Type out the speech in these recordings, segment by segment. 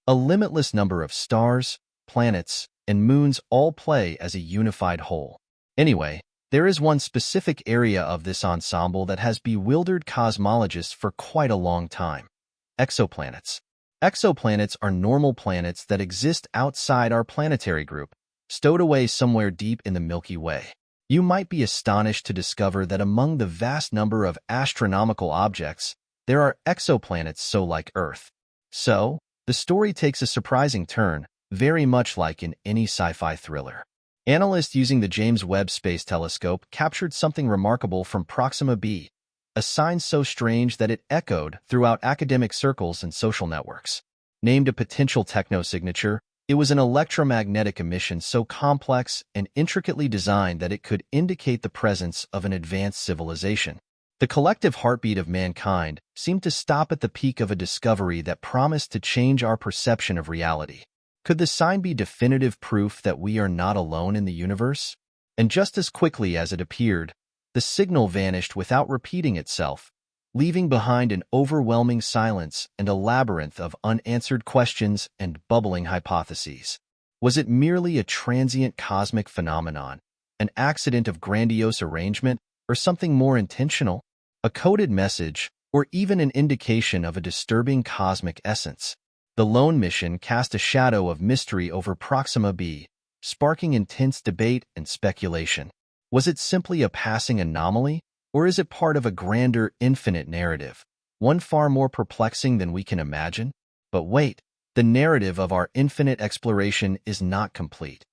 A limitless number of stars, planets, and moons all play as a unified whole. Anyway, there is one specific area of this ensemble that has bewildered cosmologists for quite a long time: exoplanets. Exoplanets are normal planets that exist outside our planetary group, stowed away somewhere deep in the Milky Way. You might be astonished to discover that among the vast number of astronomical objects, there are exoplanets so like Earth. So, the story takes a surprising turn, very much like in any sci-fi thriller. Analysts using the James Webb Space Telescope captured something remarkable from Proxima b, a sign so strange that it echoed throughout academic circles and social networks. Named a potential technosignature, it was an electromagnetic emission so complex and intricately designed that it could indicate the presence of an advanced civilization. The collective heartbeat of mankind seemed to stop at the peak of a discovery that promised to change our perception of reality. Could the sign be definitive proof that we are not alone in the universe? And just as quickly as it appeared, the signal vanished without repeating itself, leaving behind an overwhelming silence and a labyrinth of unanswered questions and bubbling hypotheses. Was it merely a transient cosmic phenomenon, an accident of grandiose arrangement, or something more intentional? A coded message, or even an indication of a disturbing cosmic essence? The lone mission cast a shadow of mystery over Proxima b, sparking intense debate and speculation. Was it simply a passing anomaly, or is it part of a grander, infinite narrative, one far more perplexing than we can imagine? But wait, the narrative of our infinite exploration is not complete.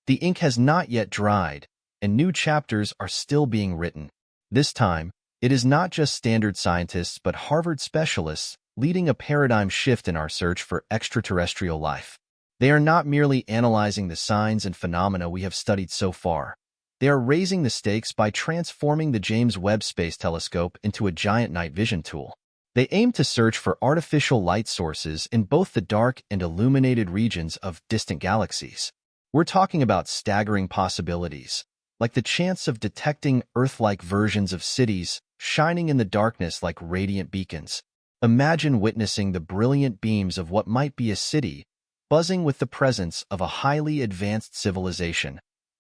The ink has not yet dried, and new chapters are still being written. This time, it is not just standard scientists but Harvard specialists leading a paradigm shift in our search for extraterrestrial life. They are not merely analyzing the signs and phenomena we have studied so far. They are raising the stakes by transforming the James Webb Space Telescope into a giant night vision tool. They aim to search for artificial light sources in both the dark and illuminated regions of distant galaxies. We're talking about staggering possibilities, like the chance of detecting Earth-like versions of cities shining in the darkness like radiant beacons. Imagine witnessing the brilliant beams of what might be a city, buzzing with the presence of a highly advanced civilization,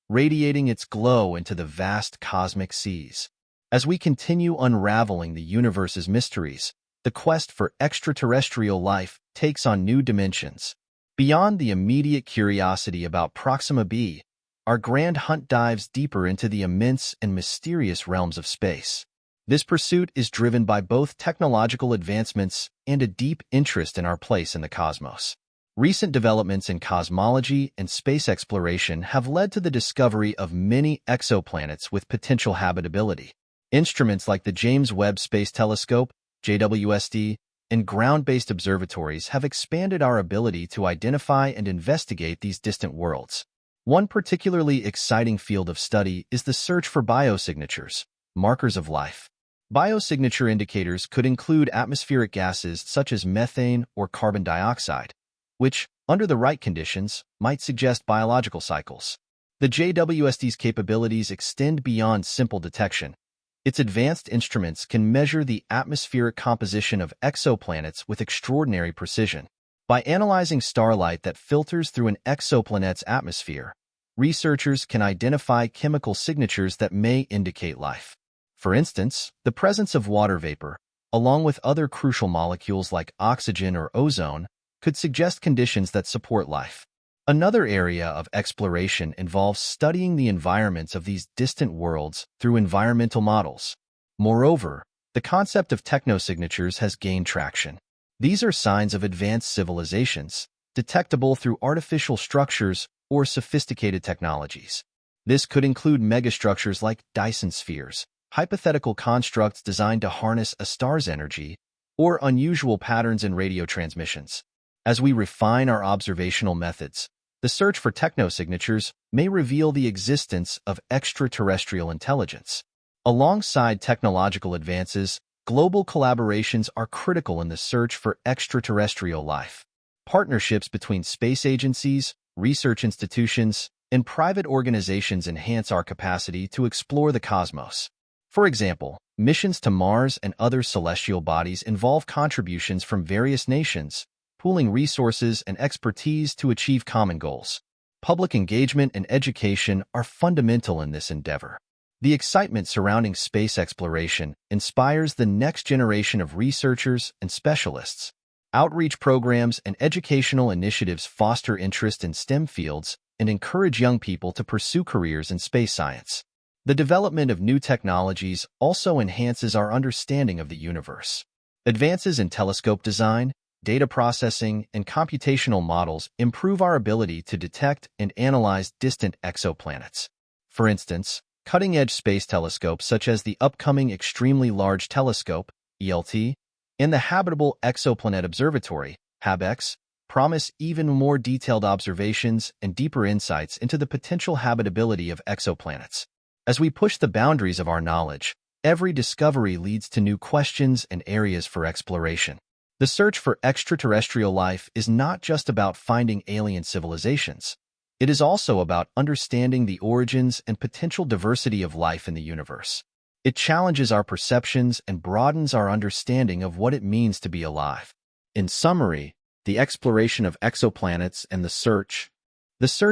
radiating its glow into the vast cosmic seas. As we continue unraveling the universe's mysteries, the quest for extraterrestrial life takes on new dimensions. Beyond the immediate curiosity about Proxima b, our grand hunt dives deeper into the immense and mysterious realms of space. This pursuit is driven by both technological advancements and a deep interest in our place in the cosmos. Recent developments in cosmology and space exploration have led to the discovery of many exoplanets with potential habitability. Instruments like the James Webb Space Telescope, JWST, and ground-based observatories have expanded our ability to identify and investigate these distant worlds. One particularly exciting field of study is the search for biosignatures, markers of life. Biosignature indicators could include atmospheric gases such as methane or carbon dioxide, which, under the right conditions, might suggest biological cycles. The JWST's capabilities extend beyond simple detection. Its advanced instruments can measure the atmospheric composition of exoplanets with extraordinary precision. By analyzing starlight that filters through an exoplanet's atmosphere, researchers can identify chemical signatures that may indicate life. For instance, the presence of water vapor, along with other crucial molecules like oxygen or ozone, could suggest conditions that support life. Another area of exploration involves studying the environments of these distant worlds through environmental models. Moreover, the concept of technosignatures has gained traction. These are signs of advanced civilizations, detectable through artificial structures or sophisticated technologies. This could include megastructures like Dyson spheres, hypothetical constructs designed to harness a star's energy, or unusual patterns in radio transmissions. As we refine our observational methods, the search for technosignatures may reveal the existence of extraterrestrial intelligence. Alongside technological advances, global collaborations are critical in the search for extraterrestrial life. Partnerships between space agencies, research institutions, and private organizations enhance our capacity to explore the cosmos. For example, missions to Mars and other celestial bodies involve contributions from various nations, pooling resources and expertise to achieve common goals. Public engagement and education are fundamental in this endeavor. The excitement surrounding space exploration inspires the next generation of researchers and specialists. Outreach programs and educational initiatives foster interest in STEM fields and encourage young people to pursue careers in space science. The development of new technologies also enhances our understanding of the universe. Advances in telescope design, data processing, and computational models improve our ability to detect and analyze distant exoplanets. For instance, cutting-edge space telescopes such as the upcoming Extremely Large Telescope, ELT, and the Habitable Exoplanet Observatory, HabEx, promise even more detailed observations and deeper insights into the potential habitability of exoplanets. As we push the boundaries of our knowledge, every discovery leads to new questions and areas for exploration. The search for extraterrestrial life is not just about finding alien civilizations. It is also about understanding the origins and potential diversity of life in the universe. It challenges our perceptions and broadens our understanding of what it means to be alive. In summary, the exploration of exoplanets and the search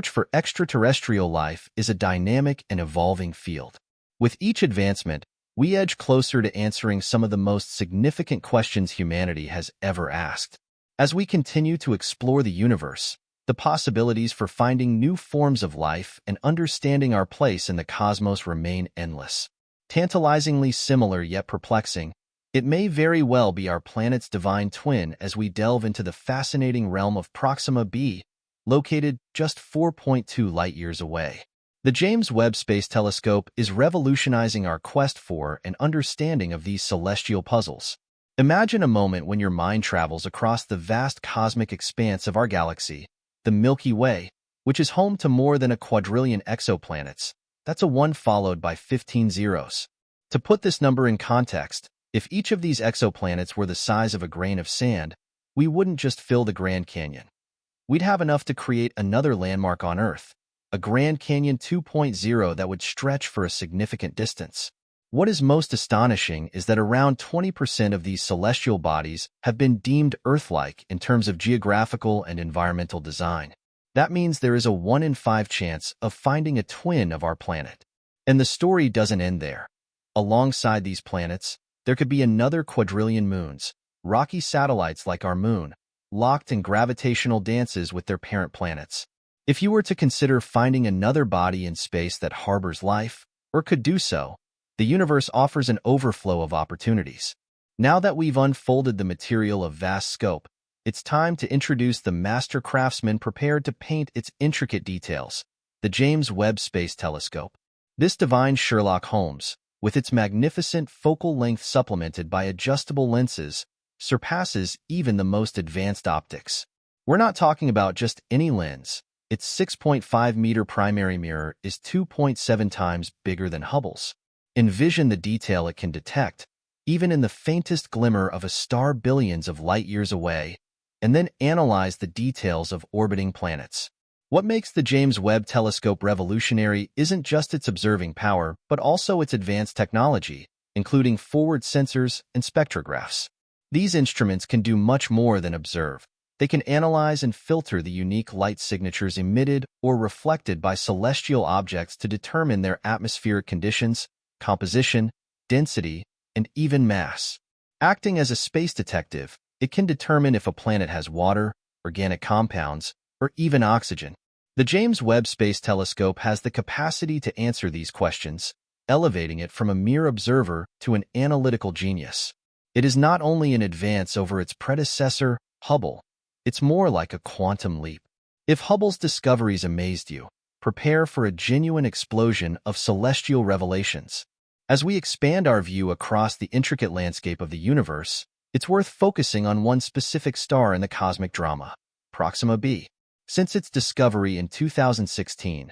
for extraterrestrial life is a dynamic and evolving field. With each advancement, we edge closer to answering some of the most significant questions humanity has ever asked. As we continue to explore the universe, the possibilities for finding new forms of life and understanding our place in the cosmos remain endless. Tantalizingly similar yet perplexing, it may very well be our planet's divine twin as we delve into the fascinating realm of Proxima b, located just 4.2 light-years away. The James Webb Space Telescope is revolutionizing our quest for and understanding of these celestial puzzles. Imagine a moment when your mind travels across the vast cosmic expanse of our galaxy, the Milky Way, which is home to more than a quadrillion exoplanets. That's a 1 followed by 15 zeros. To put this number in context, if each of these exoplanets were the size of a grain of sand, we wouldn't just fill the Grand Canyon. We'd have enough to create another landmark on Earth, a Grand Canyon 2.0 that would stretch for a significant distance. What is most astonishing is that around 20% of these celestial bodies have been deemed Earth-like in terms of geographical and environmental design. That means there is a 1 in 5 chance of finding a twin of our planet. And the story doesn't end there. Alongside these planets, there could be another quadrillion moons, rocky satellites like our moon, locked in gravitational dances with their parent planets. If you were to consider finding another body in space that harbors life, or could do so, the universe offers an overflow of opportunities. Now that we've unfolded the material of vast scope, it's time to introduce the master craftsman prepared to paint its intricate details, the James Webb Space Telescope. This divine Sherlock Holmes, with its magnificent focal length supplemented by adjustable lenses, surpasses even the most advanced optics. We're not talking about just any lens. Its 6.5-meter primary mirror is 2.7 times bigger than Hubble's. Envision the detail it can detect, even in the faintest glimmer of a star billions of light-years away, and then analyze the details of orbiting planets. What makes the James Webb Telescope revolutionary isn't just its observing power, but also its advanced technology, including forward sensors and spectrographs. These instruments can do much more than observe. They can analyze and filter the unique light signatures emitted or reflected by celestial objects to determine their atmospheric conditions, composition, density, and even mass. Acting as a space detective, it can determine if a planet has water, organic compounds, or even oxygen. The James Webb Space Telescope has the capacity to answer these questions, elevating it from a mere observer to an analytical genius. It is not only an advance over its predecessor, Hubble. It's more like a quantum leap. If Hubble's discoveries amazed you, prepare for a genuine explosion of celestial revelations. As we expand our view across the intricate landscape of the universe, it's worth focusing on one specific star in the cosmic drama, Proxima b. Since its discovery in 2016,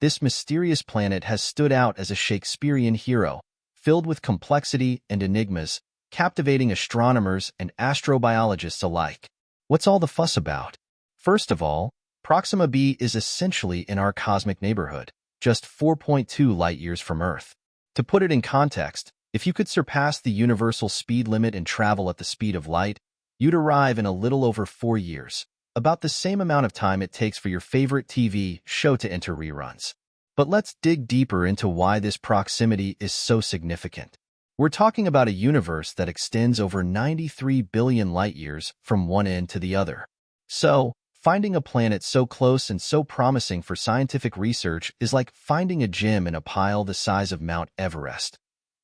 this mysterious planet has stood out as a Shakespearean hero, filled with complexity and enigmas, captivating astronomers and astrobiologists alike. What's all the fuss about? First of all, Proxima b is essentially in our cosmic neighborhood, just 4.2 light-years from Earth. To put it in context, if you could surpass the universal speed limit and travel at the speed of light, You'd arrive in a little over 4 years, about the same amount of time it takes for your favorite TV show to enter reruns. But let's dig deeper into why this proximity is so significant. We're talking about a universe that extends over 93 billion light-years from one end to the other. So, finding a planet so close and so promising for scientific research is like finding a gem in a pile the size of Mount Everest,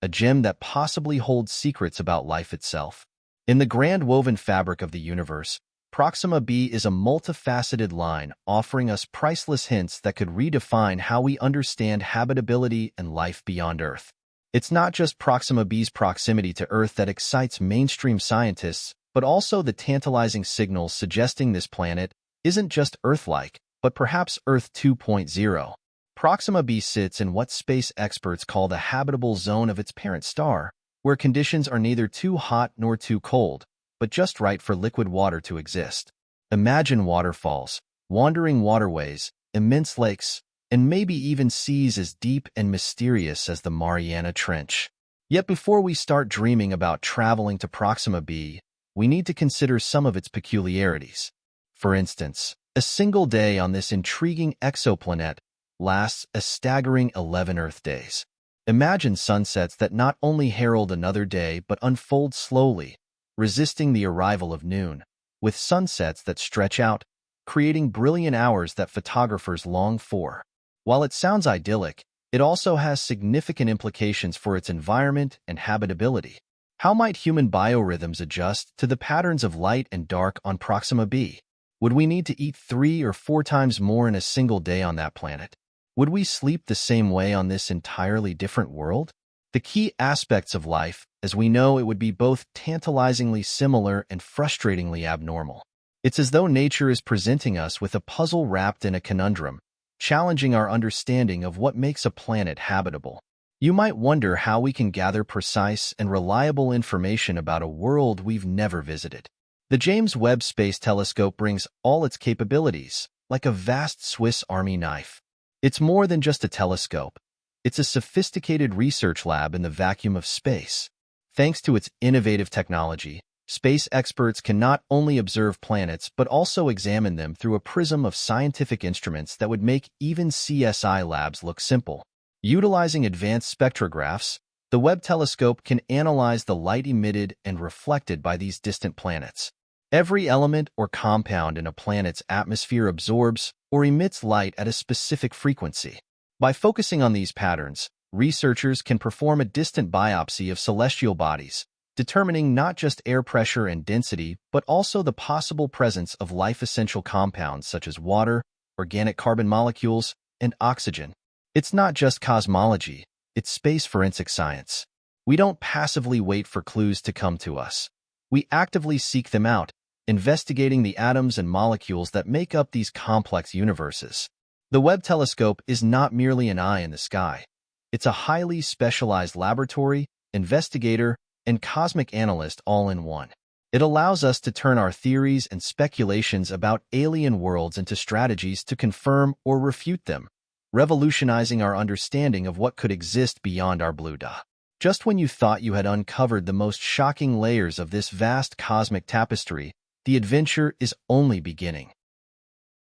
a gem that possibly holds secrets about life itself. In the grand woven fabric of the universe, Proxima b is a multifaceted line offering us priceless hints that could redefine how we understand habitability and life beyond Earth. It's not just Proxima b's proximity to Earth that excites mainstream scientists, but also the tantalizing signals suggesting this planet isn't just Earth-like, but perhaps Earth 2.0. Proxima b sits in what space experts call the habitable zone of its parent star, where conditions are neither too hot nor too cold, but just right for liquid water to exist. Imagine waterfalls, wandering waterways, immense lakes, and maybe even seas as deep and mysterious as the Mariana Trench. Yet before we start dreaming about traveling to Proxima b, we need to consider some of its peculiarities. For instance, a single day on this intriguing exoplanet lasts a staggering 11 Earth days. Imagine sunsets that not only herald another day but unfold slowly, resisting the arrival of noon, with sunsets that stretch out, creating brilliant hours that photographers long for. While it sounds idyllic, it also has significant implications for its environment and habitability. How might human biorhythms adjust to the patterns of light and dark on Proxima b? Would we need to eat 3 or 4 times more in a single day on that planet? Would we sleep the same way on this entirely different world? The key aspects of life, as we know, it would be both tantalizingly similar and frustratingly abnormal. It's as though nature is presenting us with a puzzle wrapped in a conundrum, challenging our understanding of what makes a planet habitable. You might wonder how we can gather precise and reliable information about a world we've never visited. The James Webb Space Telescope brings all its capabilities, like a vast Swiss Army knife. It's more than just a telescope. It's a sophisticated research lab in the vacuum of space. Thanks to its innovative technology, space experts can not only observe planets but also examine them through a prism of scientific instruments that would make even CSI labs look simple. Utilizing advanced spectrographs, the Webb telescope can analyze the light emitted and reflected by these distant planets. Every element or compound in a planet's atmosphere absorbs or emits light at a specific frequency. By focusing on these patterns, researchers can perform a distant biopsy of celestial bodies, determining not just air pressure and density, but also the possible presence of life-essential compounds such as water, organic carbon molecules, and oxygen. It's not just cosmology, it's space forensic science. We don't passively wait for clues to come to us. We actively seek them out, investigating the atoms and molecules that make up these complex universes. The Webb telescope is not merely an eye in the sky. It's a highly specialized laboratory, investigator, and cosmic analyst all in one. It allows us to turn our theories and speculations about alien worlds into strategies to confirm or refute them, revolutionizing our understanding of what could exist beyond our blue dot. Just when you thought you had uncovered the most shocking layers of this vast cosmic tapestry, the adventure is only beginning.